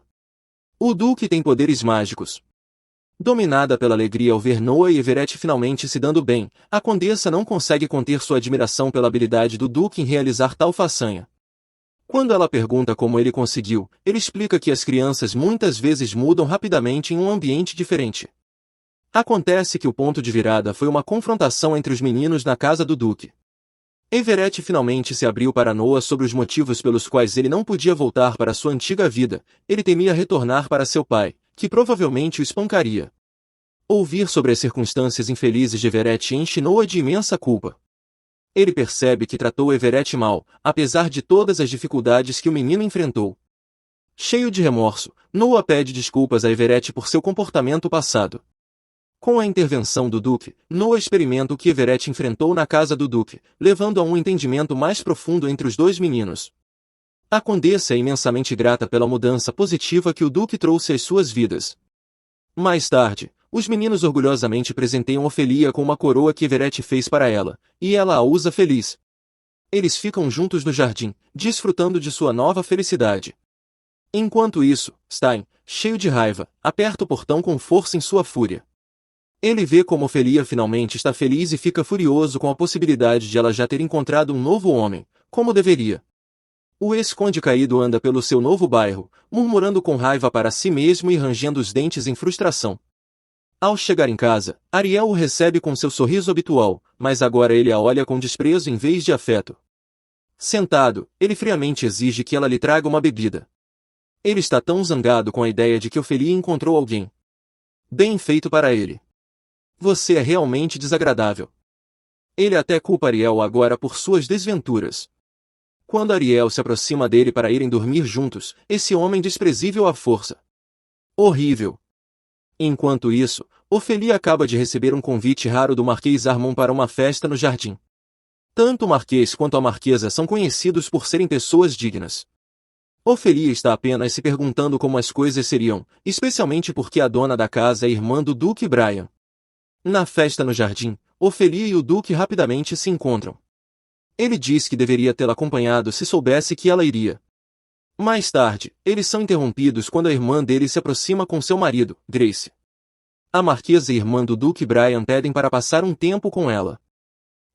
S1: O Duque tem poderes mágicos. Dominada pela alegria ao ver Noah e Everett finalmente se dando bem, a condessa não consegue conter sua admiração pela habilidade do Duque em realizar tal façanha. Quando ela pergunta como ele conseguiu, ele explica que as crianças muitas vezes mudam rapidamente em um ambiente diferente. Acontece que o ponto de virada foi uma confrontação entre os meninos na casa do Duque. Everett finalmente se abriu para Noah sobre os motivos pelos quais ele não podia voltar para sua antiga vida. Ele temia retornar para seu pai, que provavelmente o espancaria. Ouvir sobre as circunstâncias infelizes de Everett enche Noah de imensa culpa. Ele percebe que tratou Everett mal, apesar de todas as dificuldades que o menino enfrentou. Cheio de remorso, Noah pede desculpas a Everett por seu comportamento passado. Com a intervenção do Duque, Noah experimenta o que Everett enfrentou na casa do Duque, levando a um entendimento mais profundo entre os dois meninos. A condessa é imensamente grata pela mudança positiva que o Duque trouxe às suas vidas. Mais tarde, os meninos orgulhosamente presenteiam Ofelia com uma coroa que Everett fez para ela, e ela a usa feliz. Eles ficam juntos no jardim, desfrutando de sua nova felicidade. Enquanto isso, Stein, cheio de raiva, aperta o portão com força em sua fúria. Ele vê como Ofelia finalmente está feliz e fica furioso com a possibilidade de ela já ter encontrado um novo homem, como deveria. O ex-conde caído anda pelo seu novo bairro, murmurando com raiva para si mesmo e rangendo os dentes em frustração. Ao chegar em casa, Ariel o recebe com seu sorriso habitual, mas agora ele a olha com desprezo em vez de afeto. Sentado, ele friamente exige que ela lhe traga uma bebida. Ele está tão zangado com a ideia de que Ofelia encontrou alguém bem feito para ele. Você é realmente desagradável. Ele até culpa Ariel agora por suas desventuras. Quando Ariel se aproxima dele para irem dormir juntos, esse homem desprezível à força. Horrível. Enquanto isso, Ofelia acaba de receber um convite raro do Marquês Armon para uma festa no jardim. Tanto o Marquês quanto a Marquesa são conhecidos por serem pessoas dignas. Ofelia está apenas se perguntando como as coisas seriam, especialmente porque a dona da casa é irmã do Duque Brian. Na festa no jardim, Ofelia e o Duque rapidamente se encontram. Ele diz que deveria tê-la acompanhado se soubesse que ela iria. Mais tarde, eles são interrompidos quando a irmã dele se aproxima com seu marido, Grace. A marquesa e irmã do Duque Brian pedem para passar um tempo com ela.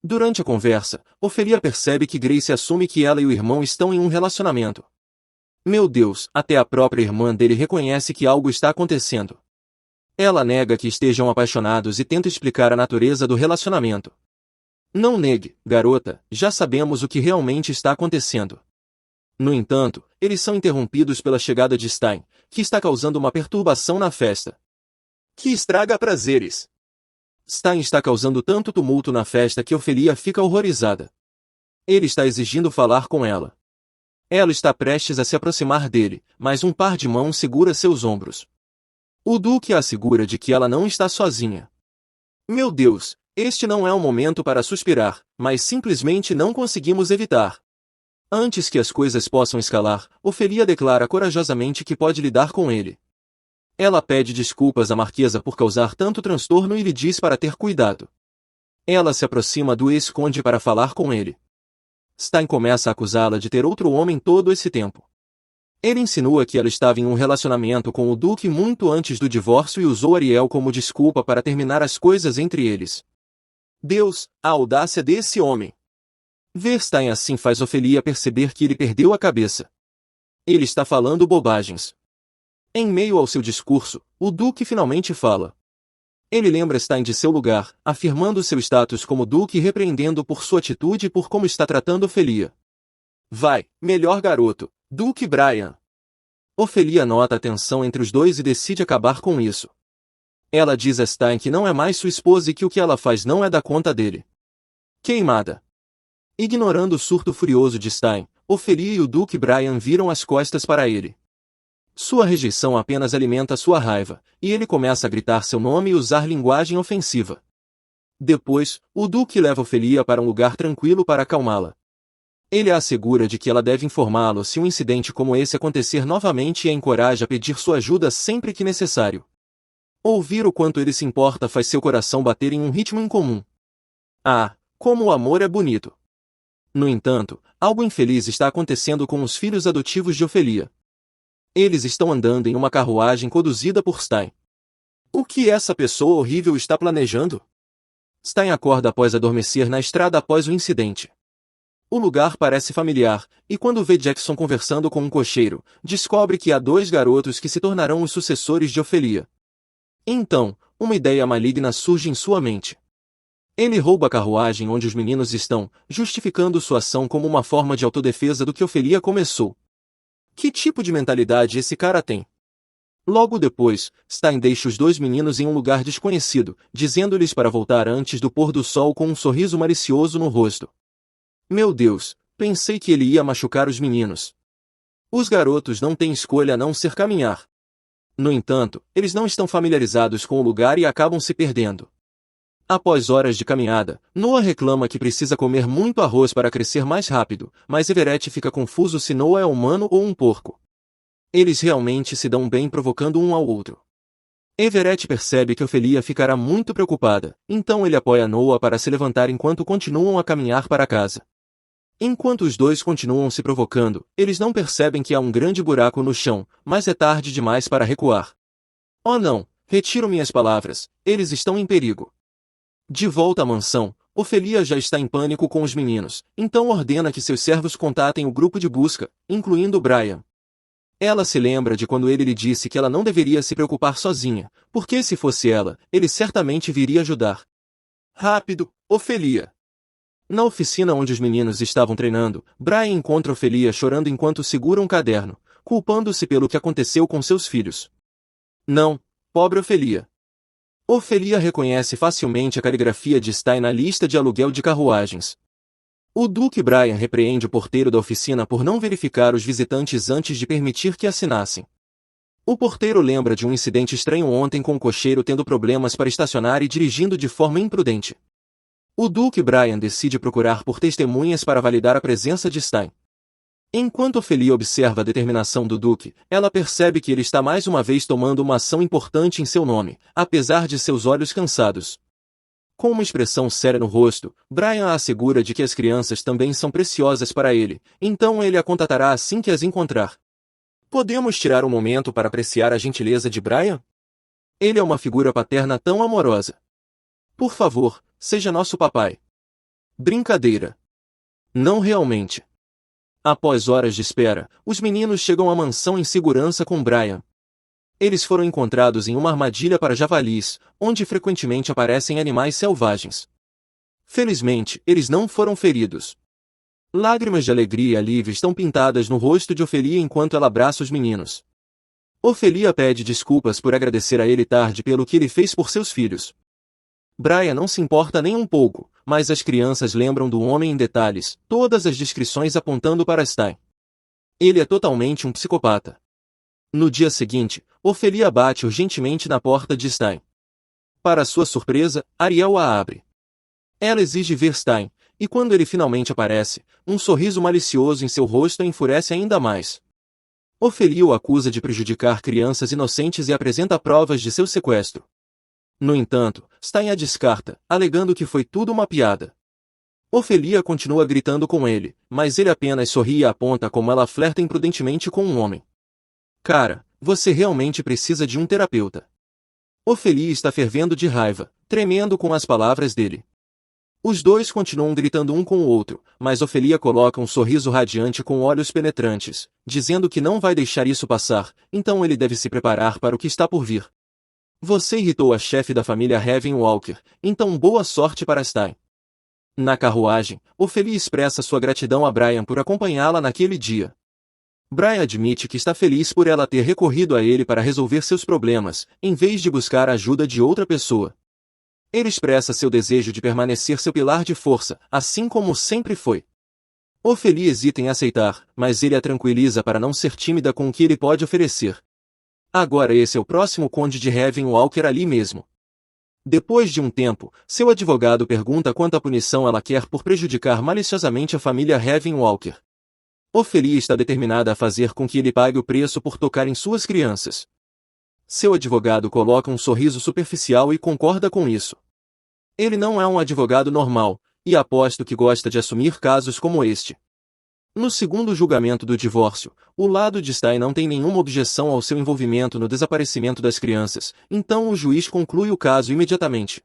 S1: Durante a conversa, Ofelia percebe que Grace assume que ela e o irmão estão em um relacionamento. Meu Deus, até a própria irmã dele reconhece que algo está acontecendo. Ela nega que estejam apaixonados e tenta explicar a natureza do relacionamento. Não negue, garota, já sabemos o que realmente está acontecendo. No entanto, eles são interrompidos pela chegada de Stein, que está causando uma perturbação na festa. Que estraga prazeres. Stein está causando tanto tumulto na festa que Ofelia fica horrorizada. Ele está exigindo falar com ela. Ela está prestes a se aproximar dele, mas um par de mãos segura seus ombros. O Duque a assegura de que ela não está sozinha. Meu Deus, este não é um momento para suspirar, mas simplesmente não conseguimos evitar. Antes que as coisas possam escalar, Ofelia declara corajosamente que pode lidar com ele. Ela pede desculpas à marquesa por causar tanto transtorno e lhe diz para ter cuidado. Ela se aproxima do ex-conde para falar com ele. Stein começa a acusá-la de ter outro homem todo esse tempo. Ele insinua que ela estava em um relacionamento com o Duque muito antes do divórcio e usou Ariel como desculpa para terminar as coisas entre eles. Deus, a audácia desse homem! Ver Stein assim faz Ofelia perceber que ele perdeu a cabeça. Ele está falando bobagens. Em meio ao seu discurso, o Duque finalmente fala. Ele lembra Stein de seu lugar, afirmando seu status como Duque e repreendendo por sua atitude e por como está tratando Ofelia. Vai, melhor garoto, Duque Brian. Ofelia nota a tensão entre os dois e decide acabar com isso. Ela diz a Stein que não é mais sua esposa e que o que ela faz não é da conta dele. Queimada. Ignorando o surto furioso de Stein, Ophelia e o Duque Brian viram as costas para ele. Sua rejeição apenas alimenta sua raiva, e ele começa a gritar seu nome e usar linguagem ofensiva. Depois, o Duque leva Ophelia para um lugar tranquilo para acalmá-la. Ele a assegura de que ela deve informá-lo se um incidente como esse acontecer novamente e a encoraja a pedir sua ajuda sempre que necessário. Ouvir o quanto ele se importa faz seu coração bater em um ritmo incomum. Ah, como o amor é bonito! No entanto, algo infeliz está acontecendo com os filhos adotivos de Ophelia. Eles estão andando em uma carruagem conduzida por Stein. O que essa pessoa horrível está planejando? Stein acorda após adormecer na estrada após o incidente. O lugar parece familiar, e quando vê Jackson conversando com um cocheiro, descobre que há 2 garotos que se tornarão os sucessores de Ophelia. Então, uma ideia maligna surge em sua mente. Ele rouba a carruagem onde os meninos estão, justificando sua ação como uma forma de autodefesa do que Ophelia começou. Que tipo de mentalidade esse cara tem? Logo depois, Stein deixa os 2 meninos em um lugar desconhecido, dizendo-lhes para voltar antes do pôr do sol com um sorriso malicioso no rosto. Meu Deus, pensei que ele ia machucar os meninos. Os garotos não têm escolha a não ser caminhar. No entanto, eles não estão familiarizados com o lugar e acabam se perdendo. Após horas de caminhada, Noah reclama que precisa comer muito arroz para crescer mais rápido, mas Everett fica confuso se Noah é humano ou um porco. Eles realmente se dão bem provocando um ao outro. Everett percebe que Ophelia ficará muito preocupada, então ele apoia Noah para se levantar enquanto continuam a caminhar para casa. Enquanto os dois continuam se provocando, eles não percebem que há um grande buraco no chão, mas é tarde demais para recuar. Oh não, retiro minhas palavras, eles estão em perigo. De volta à mansão, Ophelia já está em pânico com os meninos, então ordena que seus servos contatem o grupo de busca, incluindo Brian. Ela se lembra de quando ele lhe disse que ela não deveria se preocupar sozinha, porque se fosse ela, ele certamente viria ajudar. Rápido, Ophelia! Na oficina onde os meninos estavam treinando, Brian encontra Ophelia chorando enquanto segura um caderno, culpando-se pelo que aconteceu com seus filhos. Não, pobre Ophelia. Ophelia reconhece facilmente a caligrafia de Stein na lista de aluguel de carruagens. O Duque Brian repreende o porteiro da oficina por não verificar os visitantes antes de permitir que assinassem. O porteiro lembra de um incidente estranho ontem com o cocheiro tendo problemas para estacionar e dirigindo de forma imprudente. O Duque Brian decide procurar por testemunhas para validar a presença de Stein. Enquanto Ophelia observa a determinação do Duque, ela percebe que ele está mais uma vez tomando uma ação importante em seu nome, apesar de seus olhos cansados. Com uma expressão séria no rosto, Brian a assegura de que as crianças também são preciosas para ele, então ele a contatará assim que as encontrar. Podemos tirar um momento para apreciar a gentileza de Brian? Ele é uma figura paterna tão amorosa. Por favor, seja nosso papai. Brincadeira. Não realmente. Após horas de espera, os meninos chegam à mansão em segurança com Brian. Eles foram encontrados em uma armadilha para javalis, onde frequentemente aparecem animais selvagens. Felizmente, eles não foram feridos. Lágrimas de alegria e alívio estão pintadas no rosto de Ophelia enquanto ela abraça os meninos. Ophelia pede desculpas por agradecer a ele tarde pelo que ele fez por seus filhos. Brian não se importa nem um pouco, mas as crianças lembram do homem em detalhes, todas as descrições apontando para Stein. Ele é totalmente um psicopata. No dia seguinte, Ophelia bate urgentemente na porta de Stein. Para sua surpresa, Ariel a abre. Ela exige ver Stein, e quando ele finalmente aparece, um sorriso malicioso em seu rosto a enfurece ainda mais. Ophelia o acusa de prejudicar crianças inocentes e apresenta provas de seu sequestro. No entanto, Stein a descarta, alegando que foi tudo uma piada. Ophelia continua gritando com ele, mas ele apenas sorri e aponta como ela flerta imprudentemente com um homem. Cara, você realmente precisa de um terapeuta. Ophelia está fervendo de raiva, tremendo com as palavras dele. Os dois continuam gritando um com o outro, mas Ophelia coloca um sorriso radiante com olhos penetrantes, dizendo que não vai deixar isso passar, então ele deve se preparar para o que está por vir. Você irritou a chefe da família Raven Walker, então boa sorte para Stein. Na carruagem, Ophelia expressa sua gratidão a Brian por acompanhá-la naquele dia. Brian admite que está feliz por ela ter recorrido a ele para resolver seus problemas, em vez de buscar a ajuda de outra pessoa. Ele expressa seu desejo de permanecer seu pilar de força, assim como sempre foi. Ophelia hesita em aceitar, mas ele a tranquiliza para não ser tímida com o que ele pode oferecer. Agora esse é o próximo conde de Ravenwalker ali mesmo. Depois de um tempo, seu advogado pergunta quanta punição ela quer por prejudicar maliciosamente a família Ravenwalker. Ophelia está determinada a fazer com que ele pague o preço por tocar em suas crianças. Seu advogado coloca um sorriso superficial e concorda com isso. Ele não é um advogado normal, e aposto que gosta de assumir casos como este. No segundo julgamento do divórcio, o lado de Stein não tem nenhuma objeção ao seu envolvimento no desaparecimento das crianças, então o juiz conclui o caso imediatamente.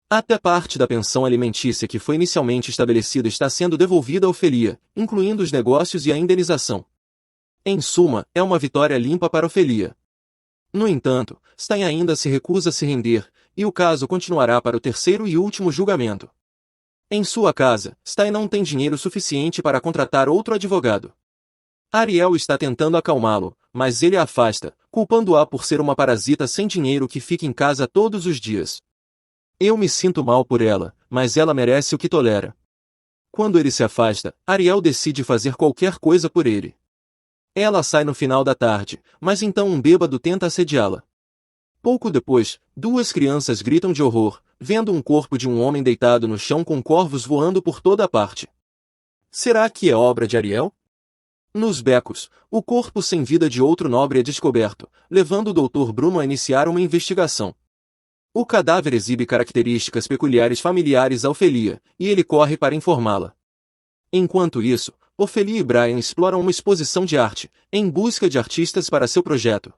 S1: Até parte da pensão alimentícia que foi inicialmente estabelecida está sendo devolvida a Ophelia, incluindo os negócios e a indenização. Em suma, é uma vitória limpa para Ophelia. No entanto, Stein ainda se recusa a se render, e o caso continuará para o terceiro e último julgamento. Em sua casa, Stein não tem dinheiro suficiente para contratar outro advogado. Ariel está tentando acalmá-lo, mas ele a afasta, culpando-a por ser uma parasita sem dinheiro que fica em casa todos os dias. Eu me sinto mal por ela, mas ela merece o que tolera. Quando ele se afasta, Ariel decide fazer qualquer coisa por ele. Ela sai no final da tarde, mas então um bêbado tenta assediá-la. Pouco depois, duas crianças gritam de horror, vendo um corpo de um homem deitado no chão com corvos voando por toda a parte. Será que é obra de Ariel? Nos becos, o corpo sem vida de outro nobre é descoberto, levando o Dr. Bruno a iniciar uma investigação. O cadáver exibe características peculiares familiares a Ophelia, e ele corre para informá-la. Enquanto isso, Ophelia e Brian exploram uma exposição de arte, em busca de artistas para seu projeto.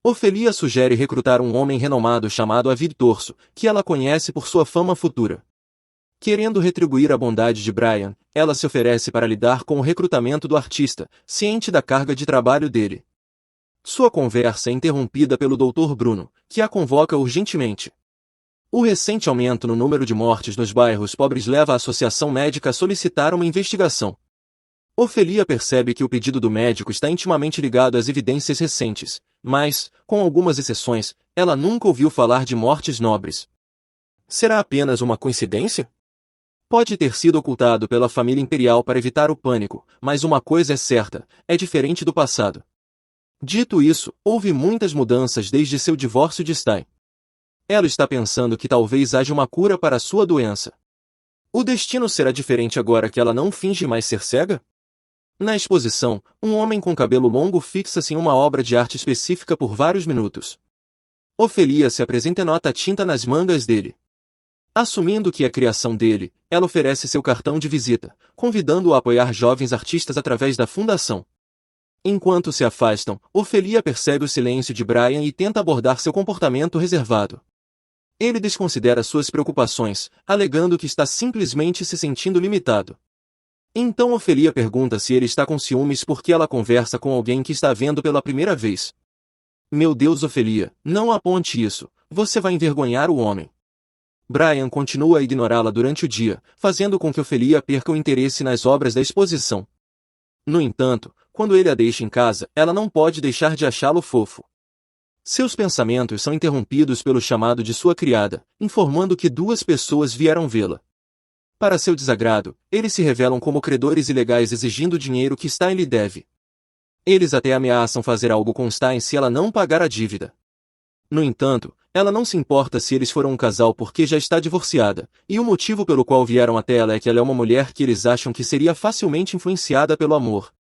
S1: Ophelia sugere recrutar um homem renomado chamado Avid Torso, que ela conhece por sua fama futura. Querendo retribuir a bondade de Brian, ela se oferece para lidar com o recrutamento do artista, ciente da carga de trabalho dele. Sua conversa é interrompida pelo Dr. Bruno, que a convoca urgentemente. O recente aumento no número de mortes nos bairros pobres leva a associação médica a solicitar uma investigação. Ophelia percebe que o pedido do médico está intimamente ligado às evidências recentes, mas, com algumas exceções, ela nunca ouviu falar de mortes nobres. Será apenas uma coincidência? Pode ter sido ocultado pela família imperial para evitar o pânico, mas uma coisa é certa, é diferente do passado. Dito isso, houve muitas mudanças desde seu divórcio de Stein. Ela está pensando que talvez haja uma cura para sua doença. O destino será diferente agora que ela não finge mais ser cega? Na exposição, um homem com cabelo longo fixa-se em uma obra de arte específica por vários minutos. Ophelia se apresenta e nota a tinta nas mangas dele. Assumindo que é criação dele, ela oferece seu cartão de visita, convidando-o a apoiar jovens artistas através da fundação. Enquanto se afastam, Ophelia percebe o silêncio de Brian e tenta abordar seu comportamento reservado. Ele desconsidera suas preocupações, alegando que está simplesmente se sentindo limitado. Então Ophelia pergunta se ele está com ciúmes porque ela conversa com alguém que está vendo pela primeira vez. Meu Deus, Ophelia, não aponte isso, você vai envergonhar o homem. Brian continua a ignorá-la durante o dia, fazendo com que Ophelia perca o interesse nas obras da exposição. No entanto, quando ele a deixa em casa, ela não pode deixar de achá-lo fofo. Seus pensamentos são interrompidos pelo chamado de sua criada, informando que duas pessoas vieram vê-la. Para seu desagrado, eles se revelam como credores ilegais exigindo o dinheiro que Stein lhe deve. Eles até ameaçam fazer algo com Stein se ela não pagar a dívida. No entanto, ela não se importa se eles foram um casal porque já está divorciada, e o motivo pelo qual vieram até ela é que ela é uma mulher que eles acham que seria facilmente influenciada pelo amor.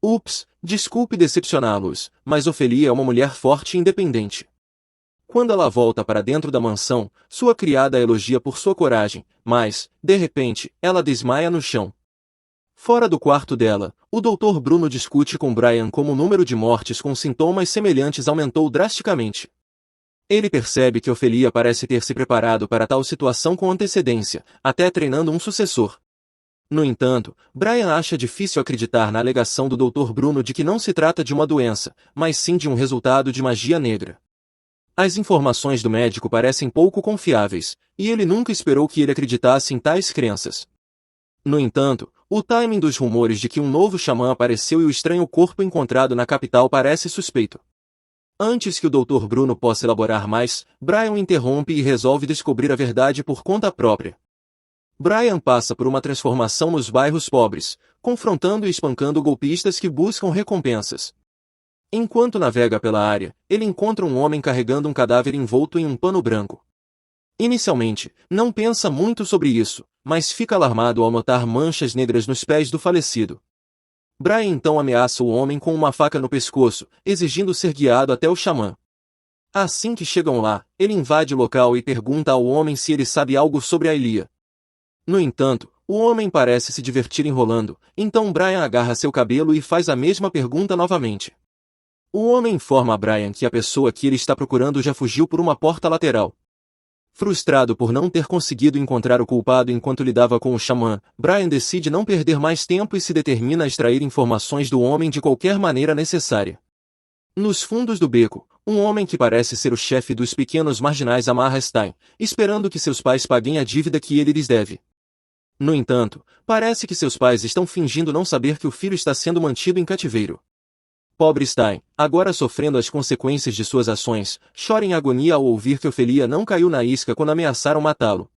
S1: Ups, desculpe decepcioná-los, mas Ophelia é uma mulher forte e independente. Quando ela volta para dentro da mansão, sua criada a elogia por sua coragem, mas, de repente, ela desmaia no chão. Fora do quarto dela, o Dr. Bruno discute com Brian como o número de mortes com sintomas semelhantes aumentou drasticamente. Ele percebe que Ophelia parece ter se preparado para tal situação com antecedência, até treinando um sucessor. No entanto, Brian acha difícil acreditar na alegação do Dr. Bruno de que não se trata de uma doença, mas sim de um resultado de magia negra. As informações do médico parecem pouco confiáveis, e ele nunca esperou que ele acreditasse em tais crenças. No entanto, o timing dos rumores de que um novo xamã apareceu e o estranho corpo encontrado na capital parece suspeito. Antes que o Dr. Bruno possa elaborar mais, Brian interrompe e resolve descobrir a verdade por conta própria. Brian passa por uma transformação nos bairros pobres, confrontando e espancando golpistas que buscam recompensas. Enquanto navega pela área, ele encontra um homem carregando um cadáver envolto em um pano branco. Inicialmente, não pensa muito sobre isso, mas fica alarmado ao notar manchas negras nos pés do falecido. Brian então ameaça o homem com uma faca no pescoço, exigindo ser guiado até o xamã. Assim que chegam lá, ele invade o local e pergunta ao homem se ele sabe algo sobre Ailia. No entanto, o homem parece se divertir enrolando, então Brian agarra seu cabelo e faz a mesma pergunta novamente. O homem informa a Brian que a pessoa que ele está procurando já fugiu por uma porta lateral. Frustrado por não ter conseguido encontrar o culpado enquanto lidava com o xamã, Brian decide não perder mais tempo e se determina a extrair informações do homem de qualquer maneira necessária. Nos fundos do beco, um homem que parece ser o chefe dos pequenos marginais amarra Stein, esperando que seus pais paguem a dívida que ele lhes deve. No entanto, parece que seus pais estão fingindo não saber que o filho está sendo mantido em cativeiro. Pobre Stein, agora sofrendo as consequências de suas ações, chora em agonia ao ouvir que Ofelia não caiu na isca quando ameaçaram matá-lo.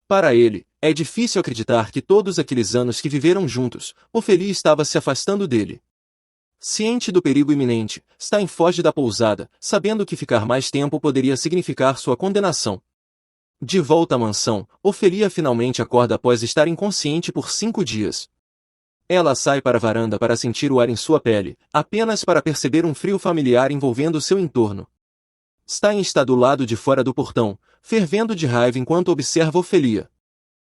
S1: Para ele, é difícil acreditar que todos aqueles anos que viveram juntos, Ofelia estava se afastando dele. Ciente do perigo iminente, Stein foge da pousada, sabendo que ficar mais tempo poderia significar sua condenação. De volta à mansão, Ofelia finalmente acorda após estar inconsciente por 5 dias. Ela sai para a varanda para sentir o ar em sua pele, apenas para perceber um frio familiar envolvendo seu entorno. Stein está do lado de fora do portão, fervendo de raiva enquanto observa Ofelia.